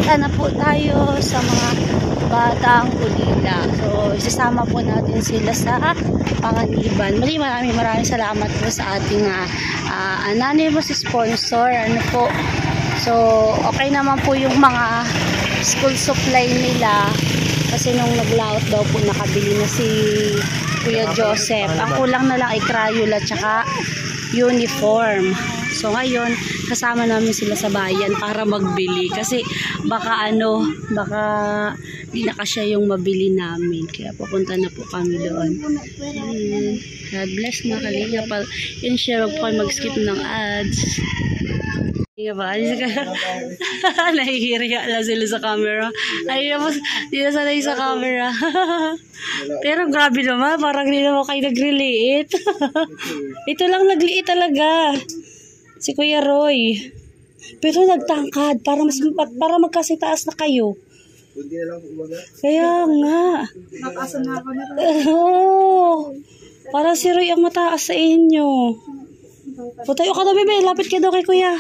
Punta na po tayo sa mga batang ulila. So, isasama po natin sila sa Panganiban. Maraming salamat po sa ating anonymous sponsor. Ano po? So, okay naman po yung mga school supply nila. Kasi nung nag-layout daw po, nakabili na si Kuya Joseph. Ang kulang na lang ay Crayola tsaka uniform. So ngayon, kasama namin sila sa bayan para magbili. Kasi baka di na kasya yung mabili namin. Kaya pupunta na po kami doon. God bless mga kalinga. Yan share po kayo mag-skip ng ads. Hindi ba? Nahihiya lang sila sa camera. Ay, di na sanay sa camera. Pero grabe naman, parang hindi naman kayo nag-relate. Ito lang nagliit talaga. Si Kuya Roy. Pero nagtangkad para magkasitaas na kayo. Hindi na lang umaga. Kaya nga. Nakaasa na ako na. Oo. Para si Roy ang mataas sa inyo. Putayo ka na, bebe. Lapit ka daw kay Kuya.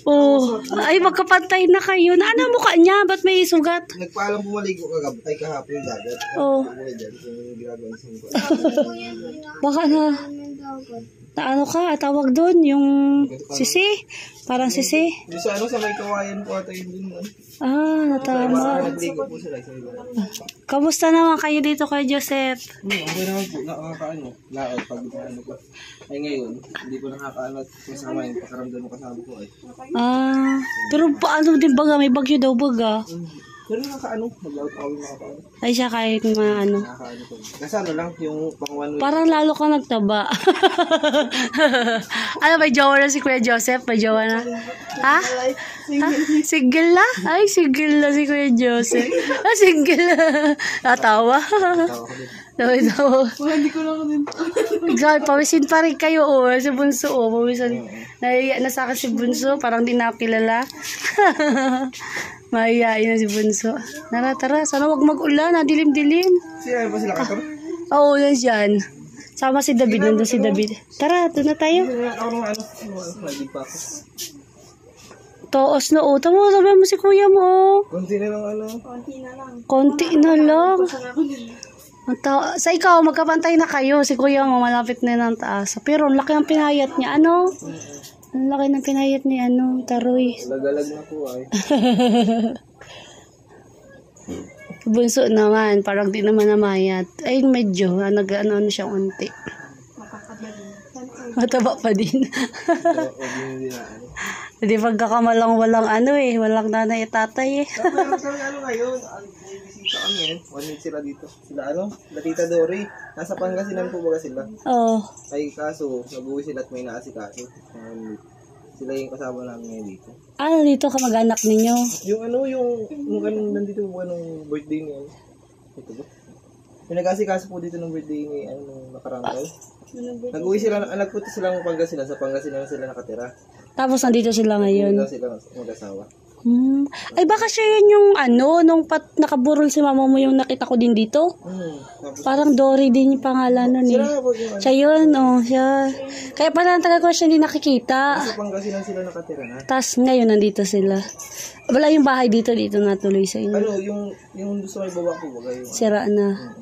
Oh, ay magkapantay na kayo. Na ano mukha niya? Ba't may sugat? Nagpaalam bumaligo ay kahapon yung dagat. Oh. Baka na ano ka, tawag doon, yung sisi? Parang sisi? Yung sa may kawayan po ata yun din. Natama. Nagligo po sila. Kamusta naman kayo dito kay Joseph? Okay naman po, nakakaano. Laot pag ano po. Ay ngayon, hindi ko nakakaano at kasama yung pakaramdam mo kasama ko ay. Pero paano din baga? May bagyo daw baga. Pero nakakaano, mag-laot ako yung nakakaano. Ay siya kahit ano. Nakakaano po. Kasi ano lang, yung pang-one week. Parang lalo ka nagtaba. Ano, may jowa na si Kuya Joseph? May jowa na? Ha? Single na? Ay, single na si Kuya Joseph. Single na. Natawa. Tawa. Hindi ko lang din. Grabe, pawisin pa rin kayo, si Bunso, pawisin. Nahiya na sa akin si Bunso, parang di nakilala. Mahihain na si Bunso. Tara, sana wag mag-ulan, dilim-dilim. Siya ba sila kato? Oo, yan dyan. Sama si David, nandun si David. Tara, doon na tayo. Ako naman nagig pa ako. Toos na Tama, sabi mo si kuya mo. Konti na lang Konti na lang. Sa ikaw, magkapantay na kayo. Si kuya mo, malapit na ng taas. Pero ang laki ng pinayat niya. Ano? Ang laki ng pinayat ni Taroy. Lagalag na po ay. Bunso naman, parang di naman namayat. Ay, medyo. Nag-ano siya unti. Mataba pa din. Hindi pagkakamalang walang walang nanay at tatay eh. Ano ngayon? Bisita kami. 1 week sila dito. Sila Tita Dory. Nasa Pangasinan po ba sila? Oo. Ay kaso, nag-uwi sila at may naasikaso. Sila yung kasama namin ngayon dito. Dito ka mag-anak ninyo? Yung nandito po anong birthday niya. Ito ba? Yung nag-asikaso po dito ng birthday ni nung nakarang taon. Nag-uwi sila, nagpunta silang Pangasinan. Sa Pangasinan sila nakatira. Tapos nandito sila ngayon? Nandito sila mag-asawa. Ay baka siya yun yung nung nakaburol si mama mo yung nakita ko din dito? Parang Dory din yung pangalan nun eh. Siya yun, siya. Kaya parang tagal ko siya hindi nakikita. Sa Pangasinan sila nakatira na. Tapos ngayon nandito sila. Wala yung bahay dito natuloy sa inyo. Yung gusto may baba po ba? Sira na.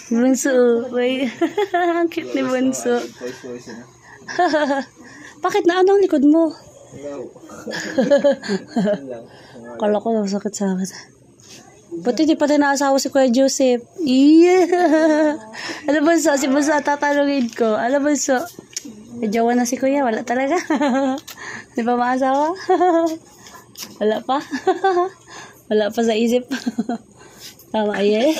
Bunso, wait. Ang cute ni Bunso. Bakit na ang likod mo? Kala ko sakit sa akin. Ba't hindi pa tayo naasawa si Kuya Joseph? Ano Bunso? Si Bunso tatanungin ko. Ano Bunso? May jowa na si Kuya? Wala talaga. Di ba maasawa? Wala pa? Wala pa sa isip. Tama yan.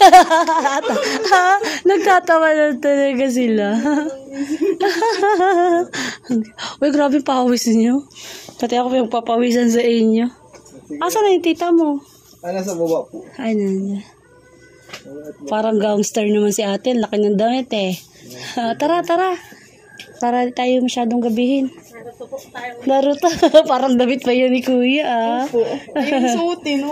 Nagtatawa na talaga sila. Uy, grabe pawis niyo. Pati ako yung papawisan sa inyo. Asa na yung tita mo? Nasa baba po. Ay, nandiyan. Parang gangster naman si ate. Laki ng damit eh. Tara. Para tayo masyadong gabihin. Naruto. Parang damit pa yun ni Kuya. Ayun, suotin.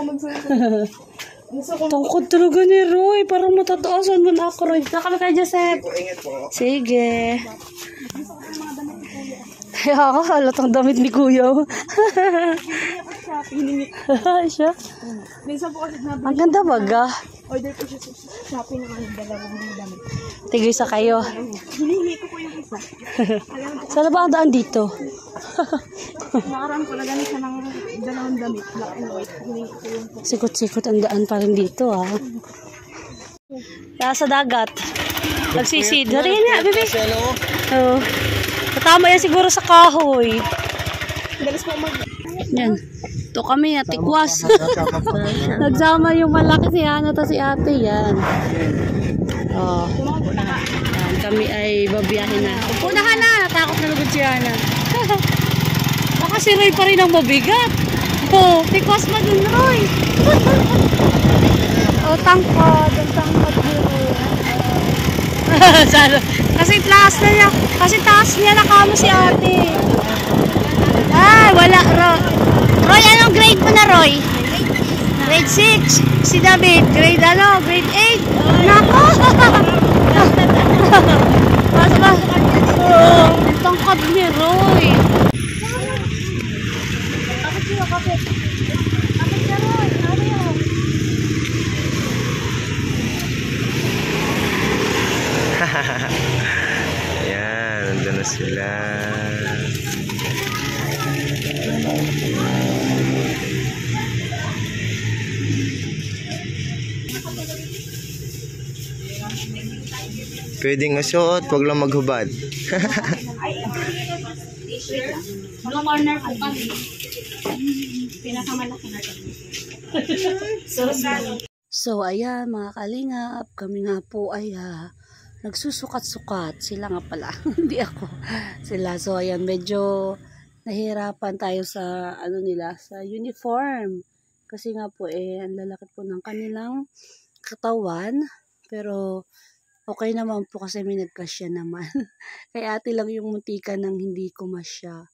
Tungkod talaga ni Roy. Parang matataasan mo na ako, Roy. Saka kami kay Joseph. Ingat po. Sige. Kaya ako, halatang damit ni Kuya. Siya? Minsan po kasi nabi. Ang ganda baga. Order po siya sa Shopee ng dalawang damit. Tigay sa kayo. Hinihingi ko po yung isa. Saan ba ang daan dito? Nakaraan ko na ganit siya ng dalawang damit. Black and white. Hinihingi ko yung Sikot-sikot ang daan pa rin dito Nasa dagat. Nagsisid. Dari na, bebe. Oo. Katama yan siguro sa kahoy. dalas po mag... Yan. Ito kami, tikwas. Nagsama yung malaki si Hana at si ate. Yan. Oh. Yan, kami ay babiyahin na. Upo na Hana. Natakot na lugod si Hana. Baka si Roy pa rin ang mabigat. Oh, tikwas mo dun, Roy. Oh, tangkad. Ang tangkad yun. Kasi taas niya nakamo si ate. Ay, wala. Roy, anong grade mo na, Roy? Grade 6. Si David, grade 8. Nako! Mas ba? Tangkad ni Roy. Kapit ka, Roy. Ano yun? Ayan, nandun na sila. Pwedeng masuot, wag lang maghubad. Blue corner po kami. Pinakamalaki na kami. So, ayan mga kalingap, kami nga po ay nagsusukat-sukat. Sila nga pala, hindi ako. Sila. So, ayan, medyo nahirapan tayo sa, sa uniform. Kasi nga po, ang lalaki po ng kanilang katawan. Pero, okay naman po kasi may nagkasya naman. Kay ate lang yung muntika ng hindi ko masya.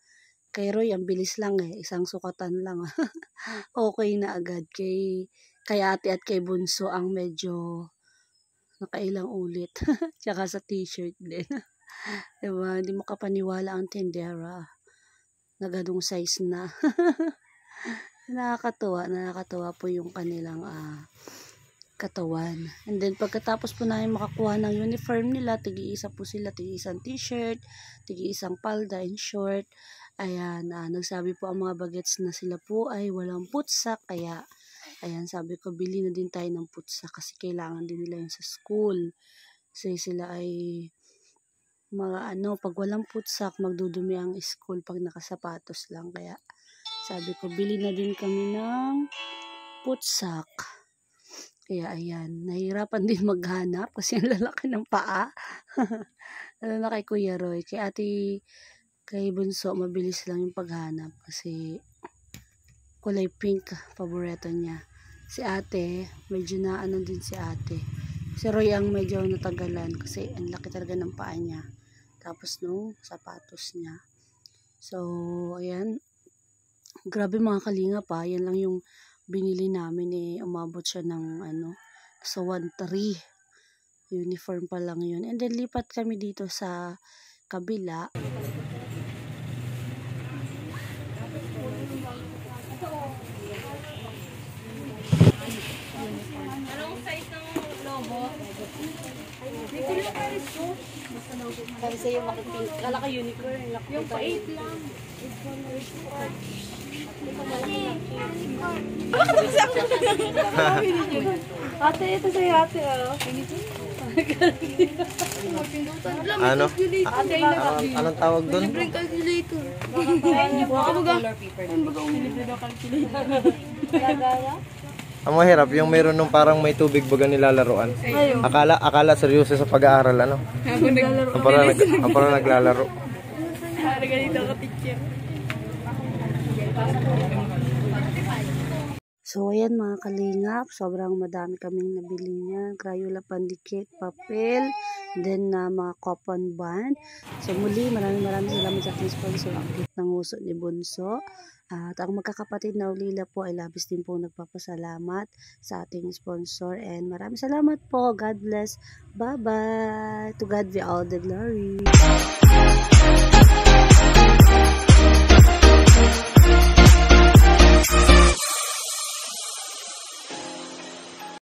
Kay Roy, ang bilis lang isang sukatan lang. Okay na agad. Kay ate at kay Bunso ang medyo nakailang ulit. Tsaka sa t-shirt din. Diba? Hindi makapaniwala ang tindera. Nagadong size na. Nakakatuwa po yung kanilang katawan. And then pagkatapos po namin makakuha ng uniform nila, tigi-isa po sila, tigi-isang t-shirt, tigi-isang palda and short. Ayan, nagsabi po ang mga bagets na sila po ay walang putsak, kaya ayan, sabi ko bili na din tayo ng putsak kasi kailangan din nila yun sa school. Kasi sila ay pag walang putsak, magdudumi ang school pag nakasapatos lang. Kaya sabi ko bili na din kami ng putsak. Kaya ayan, nahirapan din maghanap kasi ang lalaki ng paa. Lalo na kay Kuya Roy. Kay Bunso, mabilis lang yung paghanap kasi kulay pink, paborito niya. Si ate, medyo din si ate. Si Roy ang medyo natagalan kasi ang laki talaga ng paa niya. Tapos sapatos niya. So, ayan. Grabe mga kalinga pa. Yan lang yung binili namin umabot siya ng sa 1.3 uniform pa lang yun. And then lipat kami dito sa kabila. Anong size ng logo? Sabi sa'yo makipink. Kala ka unicorn. Yung pa 8 lang. Ate, ito sa'yo ate Anong tawag doon? Libreng calculator. Ang mahirap, yung meron nung parang may tubig baga nilalaroan. Akala seryoso sa pag-aaral, Ang parang naglalaro. Ganito ka picture. So, ayan mga kalingap, sobrang madami kaming nabili niya. Crayola pandikit, papel, then mga coupon band. So, muli, maraming salamat sa ating sponsor, ang cute ng uso ni Bunso. At ang magkakapatid na Ulila po ay labis din po nagpapasalamat sa ating sponsor. And maraming salamat po. God bless. Bye-bye. To God be all the glory.